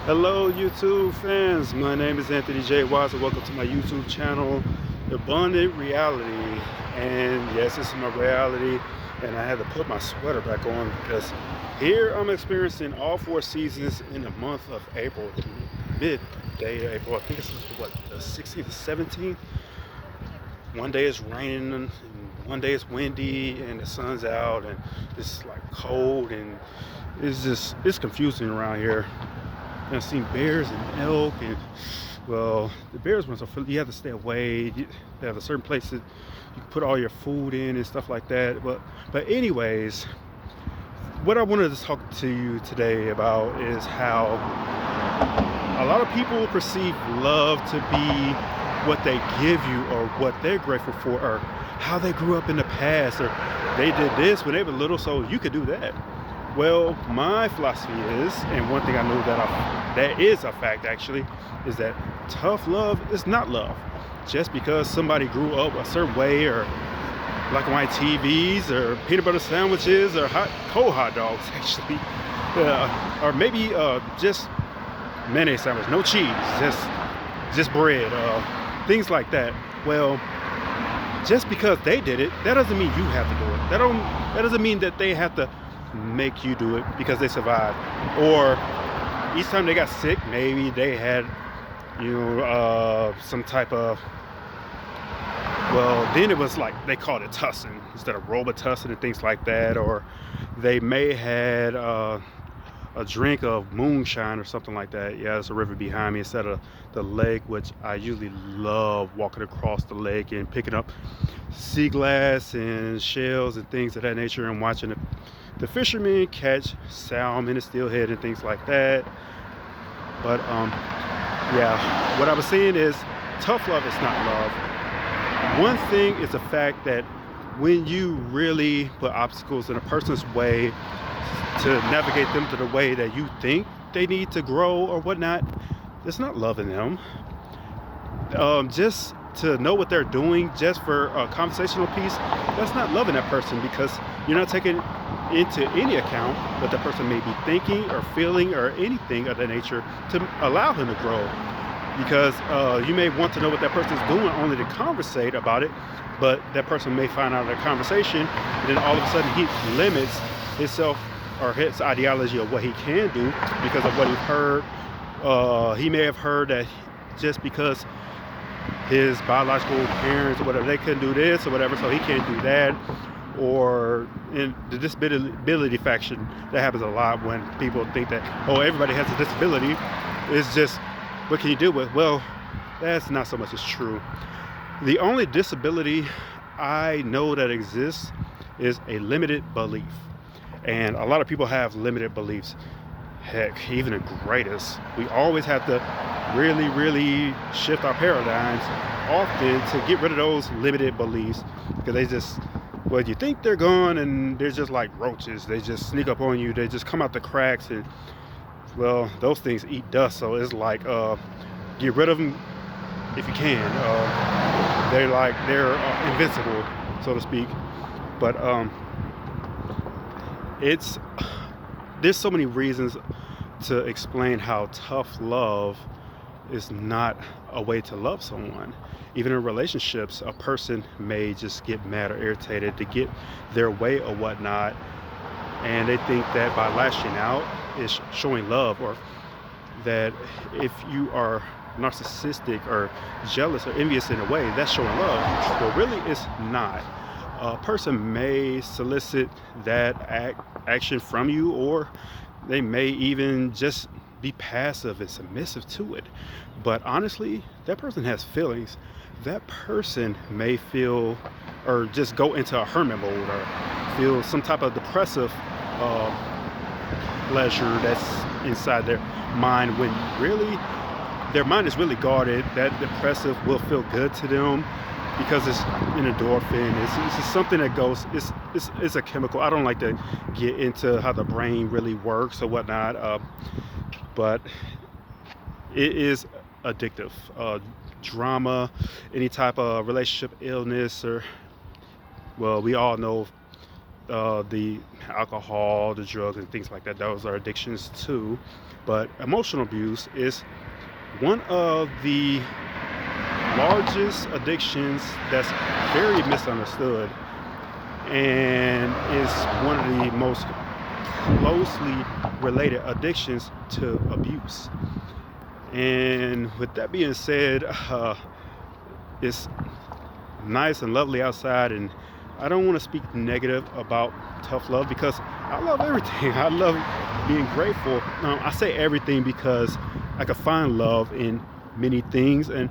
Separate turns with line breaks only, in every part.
Hello YouTube fans, my name is Anthony J. Wise and welcome to my YouTube channel, Abundant Reality. And yes, this is my reality, and I had to put my sweater back on because here I'm experiencing all four seasons in the month of April, midday April. I think it's what, the 16th to 17th. One day it's raining and one day it's windy and the sun's out and it's like cold, and it's confusing around here. I've seen bears and elk, and well, the bears ones are you have to stay away. You have a certain place that you can put all your food in and stuff like that. But anyways, what I wanted to talk to you today about is how a lot of people perceive love to be what they give you or what they're grateful for or how they grew up in the past, or they did this when they were little so you could do that. Well, my philosophy is, and one thing I know that is a fact actually, is that tough love is not love. Just because somebody grew up a certain way, or black and white TVs, or peanut butter sandwiches, or cold hot dogs actually, or maybe just mayonnaise sandwich, no cheese, just bread, things like that. Well, just because they did it, that doesn't mean you have to do it. That doesn't mean that they have to make you do it because they survived, or each time they got sick maybe they had some type of, well, then it was like they called it tussin instead of robitussin and things like that, or they may had a drink of moonshine or something like that. Yeah, there's a river behind me instead of the lake, which I usually love walking across the lake and picking up sea glass and shells and things of that nature and watching the fishermen catch salmon and steelhead and things like that. But yeah, what I was saying is tough love is not love. One thing is the fact that when you really put obstacles in a person's way to navigate them to the way that you think they need to grow or whatnot, it's not loving them. Just to know what they're doing just for a conversational piece, that's not loving that person, because you're not taking into any account what that person may be thinking or feeling or anything of that nature to allow him to grow. Because you may want to know what that person's doing only to conversate about it, but that person may find out of the conversation, and then all of a sudden he limits himself or his ideology of what he can do because of what he heard. He may have heard that just because his biological parents or whatever, they couldn't do this or whatever, so he can't do that. Or in the disability faction, that happens a lot when people think that, oh, everybody has a disability, it's just what can you do with? Well, that's not so much as true. The only disability I know that exists is a limited belief, and a lot of people have limited beliefs. Heck, even the greatest, we always have to really shift our paradigms often to get rid of those limited beliefs, because they just, well, you think they're gone and they're just like roaches. They just sneak up on you, they just come out the cracks, and well, those things eat dust. So it's like, get rid of them if you can. They're invincible, so to speak. But there's so many reasons to explain how tough love is not a way to love someone. Even in relationships, a person may just get mad or irritated to get their way or whatnot, and they think that by lashing out is showing love, or that if you are narcissistic or jealous or envious in a way, that's showing love. But really it's not. A person may solicit that action from you, or they may even just be passive and submissive to it. But honestly, that person has feelings. That person may feel, or just go into a hermit mode, or feel some type of depressive pleasure that's inside their mind, when really their mind is really guarded. That depressive will feel good to them because it's an endorphin. It's just something that goes, it's a chemical. I don't like to get into how the brain really works or whatnot, but it is addictive. Drama, any type of relationship illness, or, well, we all know the alcohol, the drugs, and things like that. Those are addictions too. But emotional abuse is one of the largest addictions that's very misunderstood, and is one of the most closely related addictions to abuse. And with that being said, it's nice and lovely outside, and I don't want to speak negative about tough love because I love everything. I love being grateful. I say everything because I can find love in many things, and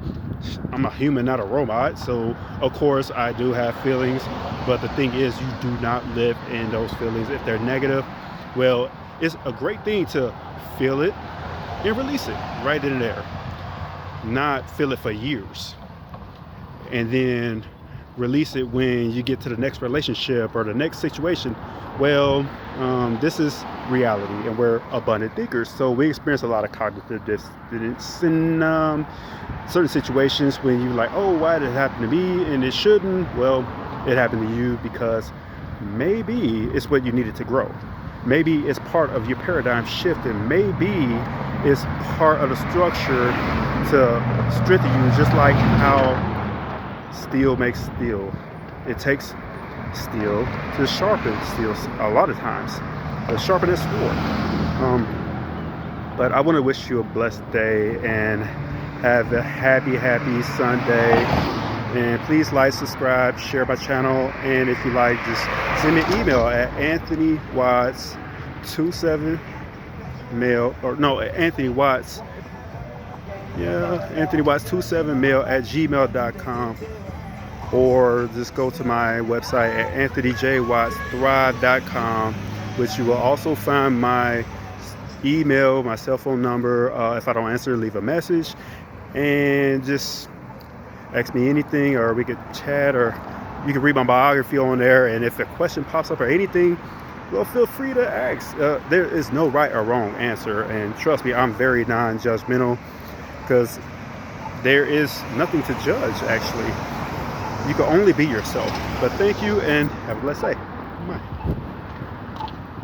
I'm a human, not a robot. So of course I do have feelings, but the thing is, you do not live in those feelings. If they're negative, well, it's a great thing to feel it and release it right in there, not feel it for years and then release it when you get to the next relationship or the next situation. Well, this is reality, and we're abundant thinkers, so we experience a lot of cognitive dissonance in certain situations when you're like, oh, why did it happen to me and it shouldn't? Well, it happened to you because maybe it's what you needed to grow. Maybe it's part of your paradigm shift, and maybe it's part of the structure to strengthen you, just like how steel makes steel. It takes steel to sharpen steel a lot of times, to sharpen a sword. But I want to wish you a blessed day and have a happy Sunday. And please like, subscribe, share my channel, and if you like, just send me an email at Anthony Watts 27 mail, or no, Anthony Watts, Anthony Watts 27 mail at gmail.com, or just go to my website at anthonyjwattsthrive.com, which you will also find my email, my cell phone number. If I don't answer, leave a message and just ask me anything, or we could chat, or you can read my biography on there. And if a question pops up or anything, well, feel free to ask. There is no right or wrong answer, and trust me, I'm very non-judgmental because there is nothing to judge. Actually, you can only be yourself. But thank you, and have a blessed day. Bye.